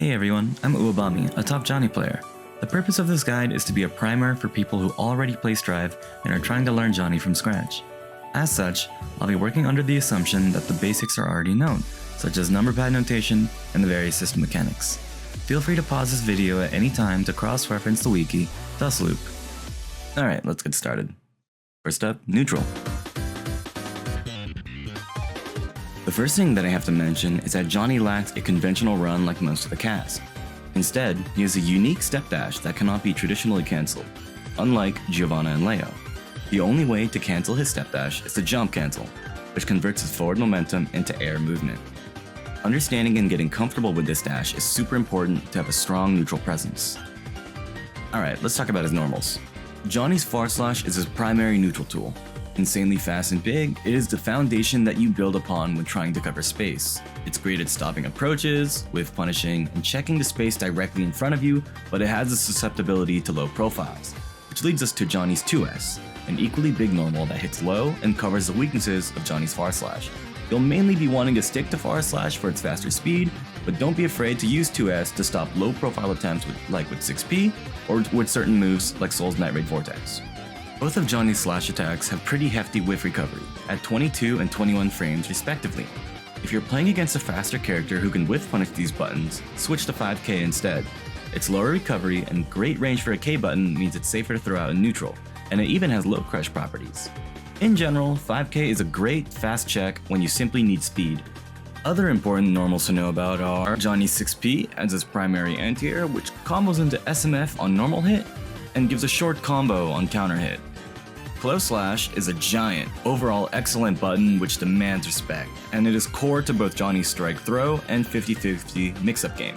Hey everyone, I'm Uwabami, a top Johnny player. The purpose of this guide is to be a primer for people who already play Strive and are trying to learn Johnny from scratch. As such, I'll be working under the assumption that the basics are already known, such as number pad notation and the various system mechanics. Feel free to pause this video at any time to cross-reference the wiki, thus loop. Alright, let's get started. First up, neutral. The first thing that I have to mention is that Johnny lacks a conventional run like most of the cast. Instead, he has a unique step dash that cannot be traditionally cancelled, unlike Giovanna and Leo. The only way to cancel his step dash is to jump cancel, which converts his forward momentum into air movement. Understanding and getting comfortable with this dash is super important to have a strong neutral presence. Alright, let's talk about his normals. Johnny's forward slash is his primary neutral tool. Insanely fast and big, it is the foundation that you build upon when trying to cover space. It's great at stopping approaches, whiff punishing, and checking the space directly in front of you, but it has a susceptibility to low profiles, which leads us to Johnny's 2S, an equally big normal that hits low and covers the weaknesses of Johnny's forward slash. You'll mainly be wanting to stick to forward slash for its faster speed, but don't be afraid to use 2S to stop low profile attempts with 6P, or with certain moves like Soul's Night Raid Vortex. Both of Johnny's slash attacks have pretty hefty whiff recovery, at 22 and 21 frames respectively. If you're playing against a faster character who can whiff punish these buttons, switch to 5K instead. Its lower recovery and great range for a K button means it's safer to throw out in neutral, and it even has low crush properties. In general, 5K is a great fast check when you simply need speed. Other important normals to know about are Johnny's 6P as his primary anti-air, which combos into SMF on normal hit, and gives a short combo on counter hit. Close slash is a giant, overall excellent button which demands respect, and it is core to both Johnny's strike throw and 50-50 mix-up game.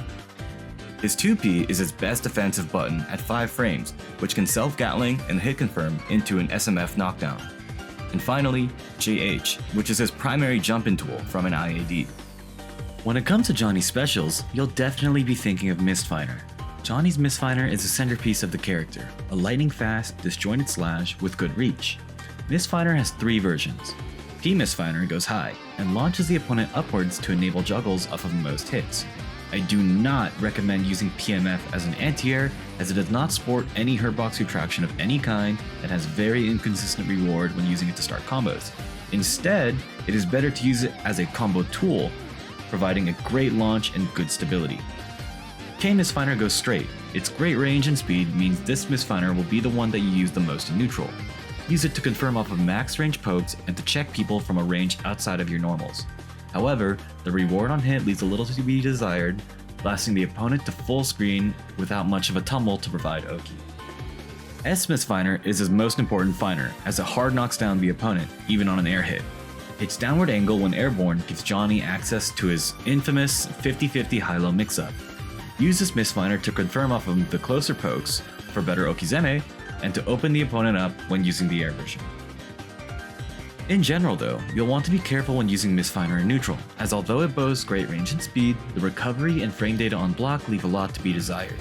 His 2P is his best defensive button at 5 frames, which can self-gatling and hit confirm into an SMF knockdown. And finally, JH, which is his primary jump-in tool from an IAD. When it comes to Johnny's specials, you'll definitely be thinking of Mistfinder. Johnny's Mistfinder is the centerpiece of the character, a lightning-fast, disjointed slash with good reach. Mistfinder has 3 versions. P Mistfinder goes high, and launches the opponent upwards to enable juggles off of most hits. I do not recommend using PMF as an anti-air, as it does not sport any hurtbox retraction of any kind and has very inconsistent reward when using it to start combos. Instead, it is better to use it as a combo tool, providing a great launch and good stability. K Mistfinder goes straight. Its great range and speed means this Mistfinder will be the one that you use the most in neutral. Use it to confirm off of max range pokes and to check people from a range outside of your normals. However, the reward on hit leaves a little to be desired, blasting the opponent to full screen without much of a tumble to provide Oki. S Mistfinder is his most important finder, as it hard knocks down the opponent, even on an air hit. Its downward angle when airborne gives Johnny access to his infamous 50-50 high-low mix-up. Use this Mistfinder to confirm off of the closer pokes for better Okizeme, and to open the opponent up when using the air version. In general though, you'll want to be careful when using Mistfinder in neutral, as although it boasts great range and speed, the recovery and frame data on block leave a lot to be desired.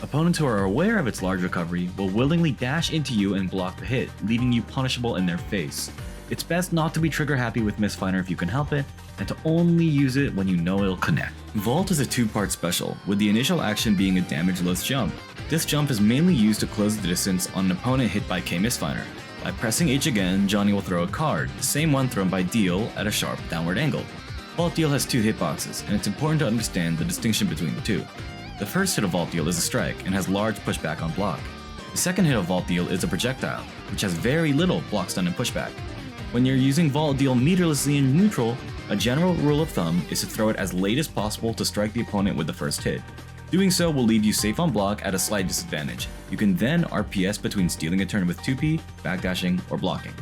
Opponents who are aware of its large recovery will willingly dash into you and block the hit, leaving you punishable in their face. It's best not to be trigger happy with Mistfinder if you can help it, and to only use it when you know it'll connect. Vault is a 2-part special, with the initial action being a damage-less jump. This jump is mainly used to close the distance on an opponent hit by K Mistfinder. By pressing H again, Johnny will throw a card, the same one thrown by Deal at a sharp downward angle. Vault Deal has 2 hitboxes, and it's important to understand the distinction between the two. The first hit of Vault Deal is a strike, and has large pushback on block. The second hit of Vault Deal is a projectile, which has very little block stun and pushback. When you're using Vault Deal meterlessly in neutral, a general rule of thumb is to throw it as late as possible to strike the opponent with the first hit. Doing so will leave you safe on block at a slight disadvantage. You can then RPS between stealing a turn with 2P, backdashing, or blocking.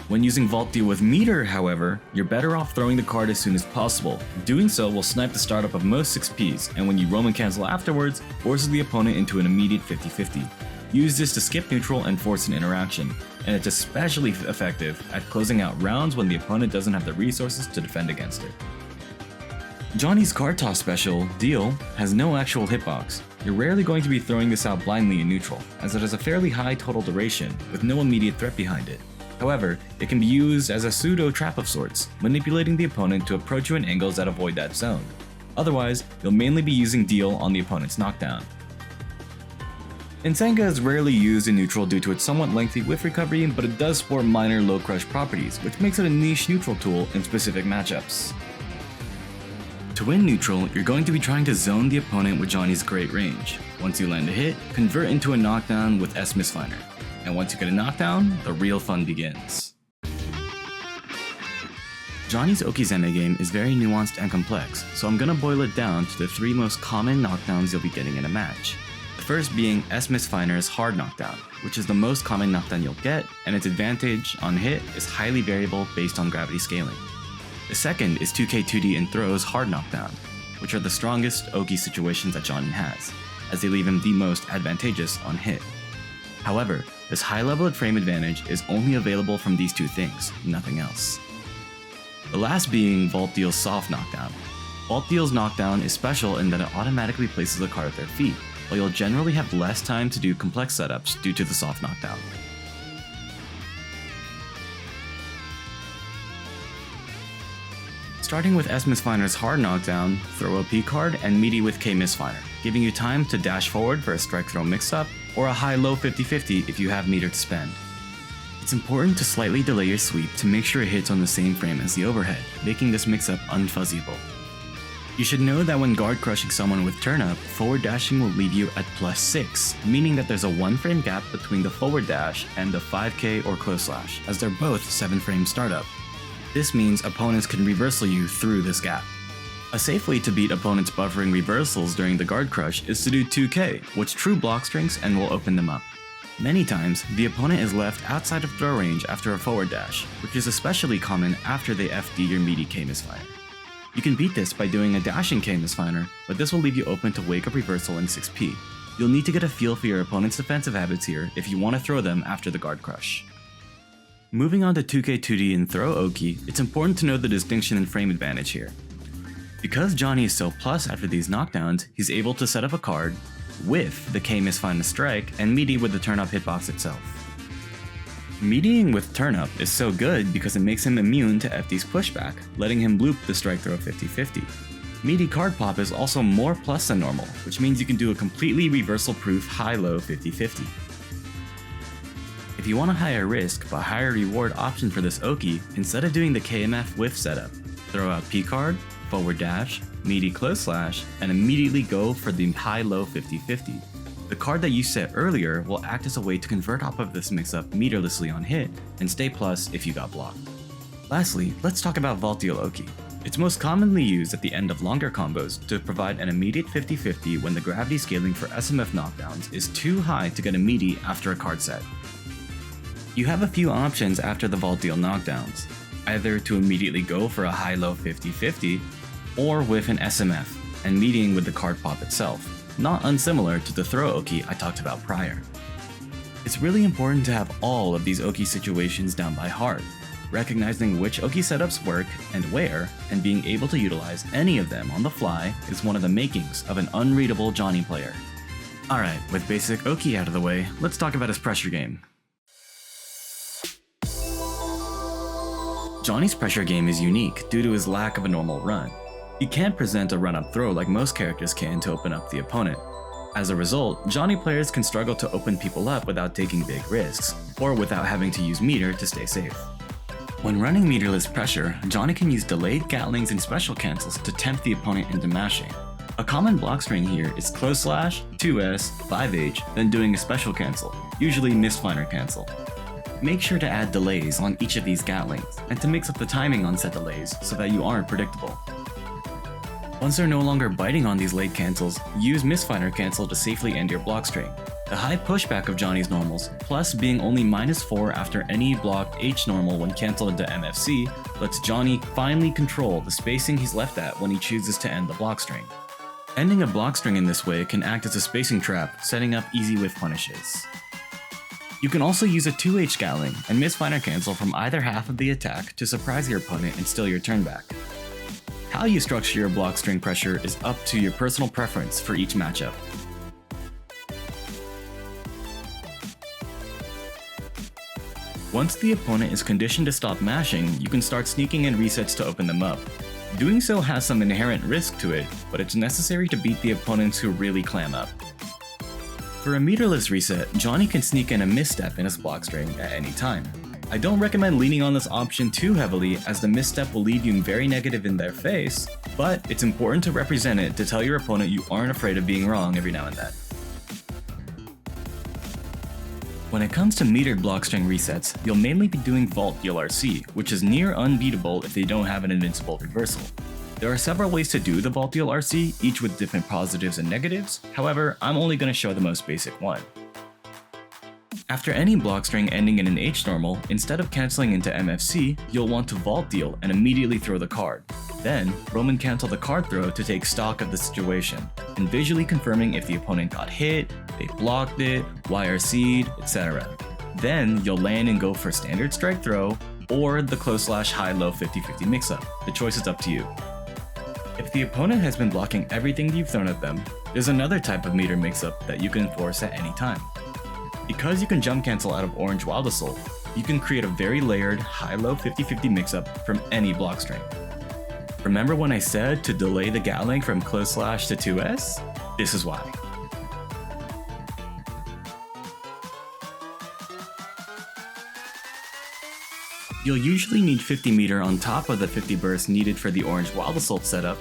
When using Vault Deal with meter, however, you're better off throwing the card as soon as possible. Doing so will snipe the startup of most 6Ps, and when you roam and cancel afterwards, forces the opponent into an immediate 50-50. Use this to skip neutral and force an interaction, and it's especially effective at closing out rounds when the opponent doesn't have the resources to defend against it. Johnny's card toss special, Deal, has no actual hitbox. You're rarely going to be throwing this out blindly in neutral, as it has a fairly high total duration, with no immediate threat behind it. However, it can be used as a pseudo trap of sorts, manipulating the opponent to approach you in angles that avoid that zone. Otherwise, you'll mainly be using deal on the opponent's knockdown. Insenga is rarely used in neutral due to its somewhat lengthy whiff recovery, but it does sport minor low crush properties, which makes it a niche neutral tool in specific matchups. To win neutral, you're going to be trying to zone the opponent with Johnny's great range. Once you land a hit, convert into a knockdown with S Misfiner. And once you get a knockdown, the real fun begins. Johnny's Okizeme game is very nuanced and complex, so I'm gonna boil it down to the 3 most common knockdowns you'll be getting in a match. The first being S Misfiner's hard knockdown, which is the most common knockdown you'll get, and its advantage on hit is highly variable based on gravity scaling. The second is 2K2D and Throw's hard knockdown, which are the strongest Oki situations that Johnny has, as they leave him the most advantageous on hit. However, this high level of frame advantage is only available from these 2 things, nothing else. The last being Vault Deal's soft knockdown. Vault Deal's knockdown is special in that it automatically places a card at their feet, while you'll generally have less time to do complex setups due to the soft knockdown. Starting with S Misfiner's hard knockdown, throw a P card and meaty with K Misfiner, giving you time to dash forward for a strike throw mix-up, or a high-low 50-50 if you have meter to spend. It's important to slightly delay your sweep to make sure it hits on the same frame as the overhead, making this mix-up unfuzzyable. You should know that when guard crushing someone with turn up, forward dashing will leave you at +6, meaning that there's a 1 frame gap between the forward dash and the 5K or close slash, as they're both 7 frame startup. This means opponents can reversal you through this gap. A safe way to beat opponents buffering reversals during the guard crush is to do 2K, which true block strings and will open them up. Many times, the opponent is left outside of throw range after a forward dash, which is especially common after they FD your meaty K Misfiner. You can beat this by doing a dashing K Misfiner, but this will leave you open to wake up reversal in 6P. You'll need to get a feel for your opponent's defensive habits here if you want to throw them after the guard crush. Moving on to 2K2D and Throw Oki, it's important to know the distinction in frame advantage here. Because Johnny is so plus after these knockdowns, he's able to set up a card with the K Misfiner strike and meaty with the turn up hitbox itself. Meatying with turn up is so good because it makes him immune to FD's pushback, letting him loop the strike throw 50-50. Meaty card pop is also more plus than normal, which means you can do a completely reversal proof high-low 50-50. If you want a higher risk but higher reward option for this Oki, instead of doing the KMF whiff setup, throw out P card, forward dash, meaty close slash, and immediately go for the high-low 50-50. The card that you set earlier will act as a way to convert off of this mix-up meterlessly on hit, and stay plus if you got blocked. Lastly, let's talk about Vault Deal Oki. It's most commonly used at the end of longer combos to provide an immediate 50-50 when the gravity scaling for SMF knockdowns is too high to get a meaty after a card set. You have a few options after the Vault Deal knockdowns, either to immediately go for a high-low 50-50, or with an SMF, and meeting with the card pop itself, not unsimilar to the Throw Oki I talked about prior. It's really important to have all of these Oki situations down by heart, recognizing which Oki setups work and where, and being able to utilize any of them on the fly is one of the makings of an unreadable Johnny player. Alright, with basic Oki out of the way, let's talk about his pressure game. Johnny's pressure game is unique due to his lack of a normal run. He can't present a run-up throw like most characters can to open up the opponent. As a result, Johnny players can struggle to open people up without taking big risks, or without having to use meter to stay safe. When running meterless pressure, Johnny can use delayed gatlings and special cancels to tempt the opponent into mashing. A common block string here is close slash, 2S, 5H, then doing a special cancel, usually Misfiner cancel. Make sure to add delays on each of these gatlings, and to mix up the timing on said delays so that you aren't predictable. Once they're no longer biting on these late cancels, use Misfiner cancel to safely end your block string. The high pushback of Johnny's normals, plus being only -4 after any blocked H normal when cancelled into MFC, lets Johnny finally control the spacing he's left at when he chooses to end the block string. Ending a block string in this way can act as a spacing trap, setting up easy whiff punishes. You can also use a 2H gatling and Misfiner cancel from either half of the attack to surprise your opponent and steal your turn back. How you structure your block string pressure is up to your personal preference for each matchup. Once the opponent is conditioned to stop mashing, you can start sneaking in resets to open them up. Doing so has some inherent risk to it, but it's necessary to beat the opponents who really clam up. For a meterless reset, Johnny can sneak in a misstep in his block string at any time. I don't recommend leaning on this option too heavily, as the misstep will leave you very negative in their face, but it's important to represent it to tell your opponent you aren't afraid of being wrong every now and then. When it comes to metered block string resets, you'll mainly be doing Vault DLRC, which is near unbeatable if they don't have an invincible reversal. There are several ways to do the Vault DLRC, each with different positives and negatives, however, I'm only going to show the most basic one. After any block string ending in an H normal, instead of cancelling into MFC, you'll want to Vault Deal and immediately throw the card. Then, Roman cancel the card throw to take stock of the situation, and visually confirming if the opponent got hit, they blocked it, YRC'd, etc. Then, you'll land and go for standard strike throw, or the close/high-low 50-50 mix-up. The choice is up to you. If the opponent has been blocking everything you've thrown at them, there's another type of meter mix-up that you can enforce at any time. Because you can jump cancel out of Orange Wild Assault, you can create a very layered high-low 50-50 mix-up from any block string. Remember when I said to delay the Gatling from close slash to 2S? This is why. You'll usually need 50 meter on top of the 50 burst needed for the Orange Wild Assault setup,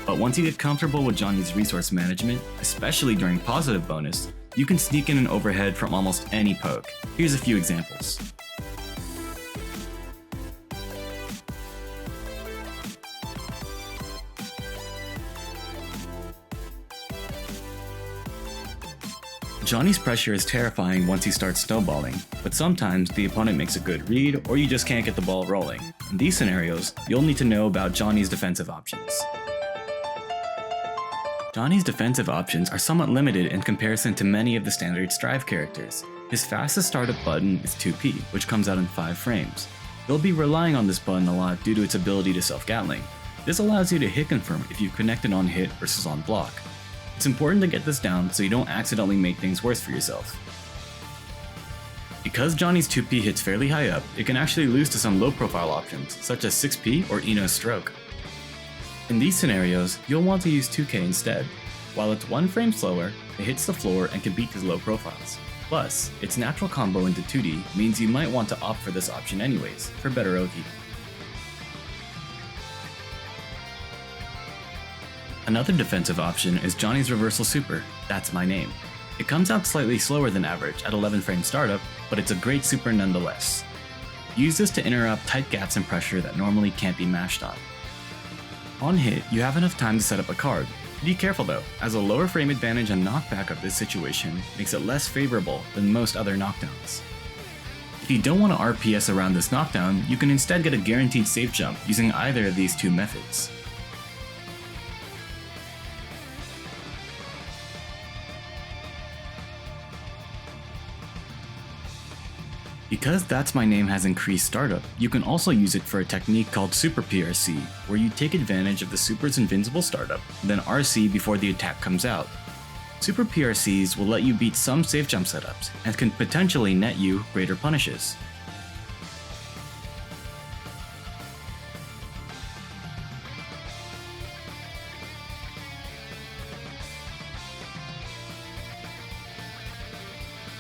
but once you get comfortable with Johnny's resource management, especially during positive bonus, you can sneak in an overhead from almost any poke. Here's a few examples. Johnny's pressure is terrifying once he starts snowballing, but sometimes the opponent makes a good read or you just can't get the ball rolling. In these scenarios, you'll need to know about Johnny's defensive options. Johnny's defensive options are somewhat limited in comparison to many of the standard Strive characters. His fastest startup button is 2P, which comes out in 5 frames. You'll be relying on this button a lot due to its ability to self-gatling. This allows you to hit confirm if you connected on hit versus on block. It's important to get this down so you don't accidentally make things worse for yourself. Because Johnny's 2P hits fairly high up, it can actually lose to some low profile options, such as 6P or Eno's Stroke. In these scenarios, you'll want to use 2K instead. While it's 1 frame slower, it hits the floor and can beat these low profiles. Plus, its natural combo into 2D means you might want to opt for this option anyways, for better OD. Another defensive option is Johnny's Reversal Super, That's My Name. It comes out slightly slower than average at 11 frame startup, but it's a great super nonetheless. Use this to interrupt tight gaps in pressure that normally can't be mashed on. On hit, you have enough time to set up a card. Be careful though, as a lower frame advantage and knockback of this situation makes it less favorable than most other knockdowns. If you don't want to RPS around this knockdown, you can instead get a guaranteed safe jump using either of these two methods. Because That's My Name has increased startup, you can also use it for a technique called Super PRC, where you take advantage of the Super's invincible startup, then RC before the attack comes out. Super PRCs will let you beat some safe jump setups, and can potentially net you greater punishes.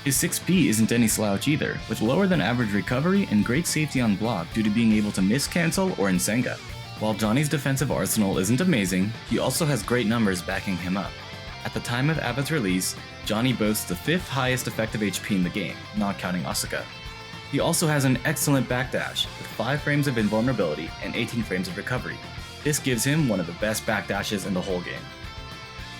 His 6P isn't any slouch either, with lower than average recovery and great safety on block due to being able to miss cancel or Nsenga. While Johnny's defensive arsenal isn't amazing, he also has great numbers backing him up. At the time of Abbot's release, Johnny boasts the 5th highest effective HP in the game, not counting Asuka. He also has an excellent backdash, with 5 frames of invulnerability and 18 frames of recovery. This gives him one of the best backdashes in the whole game.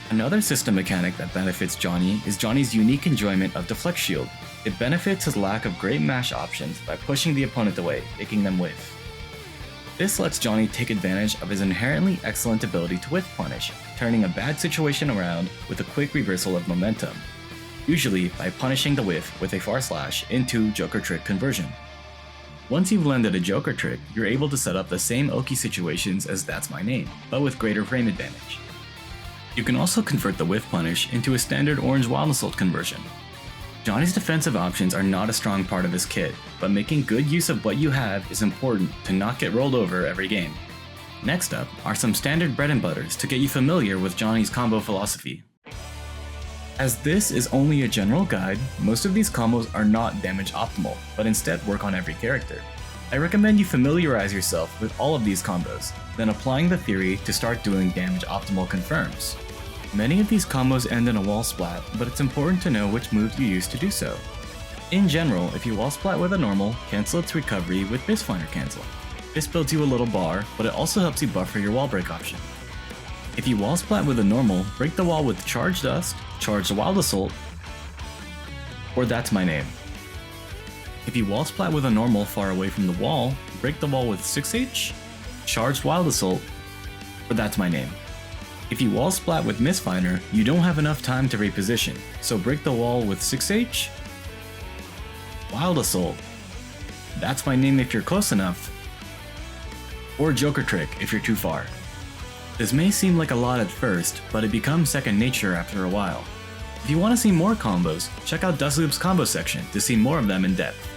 Another system mechanic that benefits Johnny is Johnny's unique enjoyment of Deflect Shield. It benefits his lack of great mash options by pushing the opponent away, making them whiff. This lets Johnny take advantage of his inherently excellent ability to whiff punish, turning a bad situation around with a quick reversal of momentum, usually by punishing the whiff with a far slash into Joker Trick conversion. Once you've landed a Joker Trick, you're able to set up the same Oki situations as That's My Name, but with greater frame advantage. You can also convert the whiff punish into a standard Orange Wild Assault conversion. Johnny's defensive options are not a strong part of his kit, but making good use of what you have is important to not get rolled over every game. Next up are some standard bread and butters to get you familiar with Johnny's combo philosophy. As this is only a general guide, most of these combos are not damage optimal, but instead work on every character. I recommend you familiarize yourself with all of these combos, then applying the theory to start doing damage optimal confirms. Many of these combos end in a wall splat, but it's important to know which moves you use to do so. In general, if you wall splat with a normal, cancel its recovery with Bisfinder cancel. This builds you a little bar, but it also helps you buffer your wall break option. If you wall splat with a normal, break the wall with Charge Dust, Charge Wild Assault, or That's My Name. If you wall splat with a normal far away from the wall, break the wall with 6H, Charged Wild Assault, or That's My Name. If you wall splat with Misfinder, you don't have enough time to reposition, so break the wall with 6H, Wild Assault, That's My Name if you're close enough, or Joker Trick if you're too far. This may seem like a lot at first, but it becomes second nature after a while. If you want to see more combos, check out Dustloop's combo section to see more of them in depth.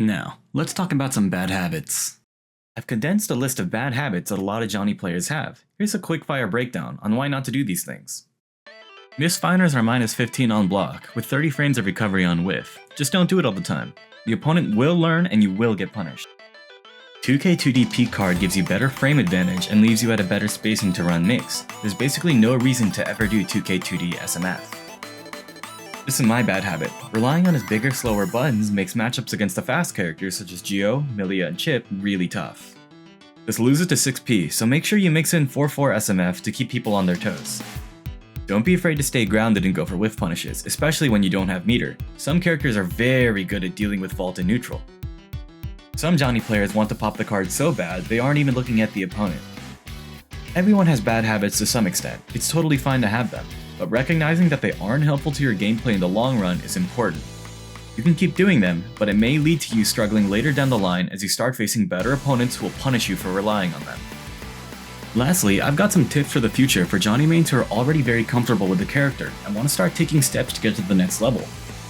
Now, let's talk about some bad habits. I've condensed a list of bad habits that a lot of Johnny players have. Here's a quickfire breakdown on why not to do these things. Misfinders are minus 15 on block, with 30 frames of recovery on whiff. Just don't do it all the time. The opponent will learn and you will get punished. 2K2D peak card gives you better frame advantage and leaves you at a better spacing to run mix. There's basically no reason to ever do 2K2D SMF. This is my bad habit. Relying on his bigger, slower buttons makes matchups against the fast characters such as Geo, Milia, and Chip really tough. This loses to 6p, so make sure you mix in 4-4 SMF to keep people on their toes. Don't be afraid to stay grounded and go for whiff punishes, especially when you don't have meter. Some characters are very good at dealing with vault and neutral. Some Johnny players want to pop the card so bad they aren't even looking at the opponent. Everyone has bad habits to some extent, it's totally fine to have them, but recognizing that they aren't helpful to your gameplay in the long run is important. You can keep doing them, but it may lead to you struggling later down the line as you start facing better opponents who will punish you for relying on them. Lastly, I've got some tips for the future for Johnny mains who are already very comfortable with the character and want to start taking steps to get to the next level.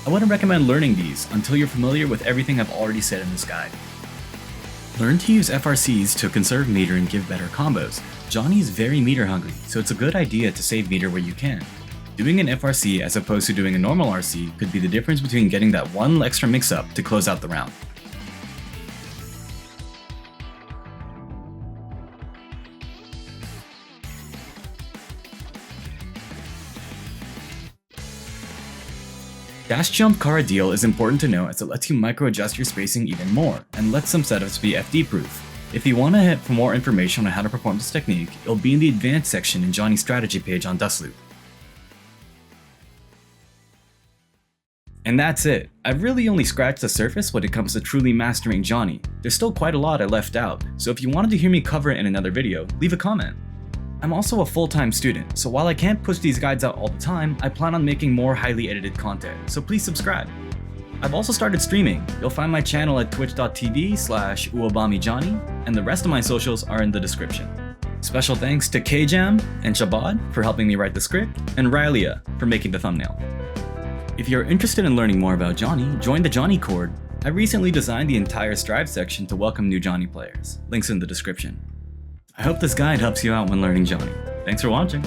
I wouldn't recommend learning these until you're familiar with everything I've already said in this guide. Learn to use FRCs to conserve meter and give better combos. Johnny is very meter hungry, so it's a good idea to save meter where you can. Doing an FRC as opposed to doing a normal RC could be the difference between getting that one extra mix-up to close out the round. Dash Jump Kara Deal is important to know as it lets you micro-adjust your spacing even more, and lets some setups be FD-proof. If you want to hit for more information on how to perform this technique, it'll be in the advanced section in Johnny's strategy page on Bustle. And that's it. I've really only scratched the surface when it comes to truly mastering Johnny. There's still quite a lot I left out, so if you wanted to hear me cover it in another video, leave a comment. I'm also a full-time student, so while I can't push these guides out all the time, I plan on making more highly edited content, so please subscribe. I've also started streaming. You'll find my channel at twitch.tv/Uwabami, and the rest of my socials are in the description. Special thanks to Kjam and Shabod for helping me write the script, and Rhylia for making the thumbnail. If you're interested in learning more about Johnny, join the Johnny Cord. I recently designed the entire Strive section to welcome new Johnny players. Links in the description. I hope this guide helps you out when learning Johnny. Thanks for watching.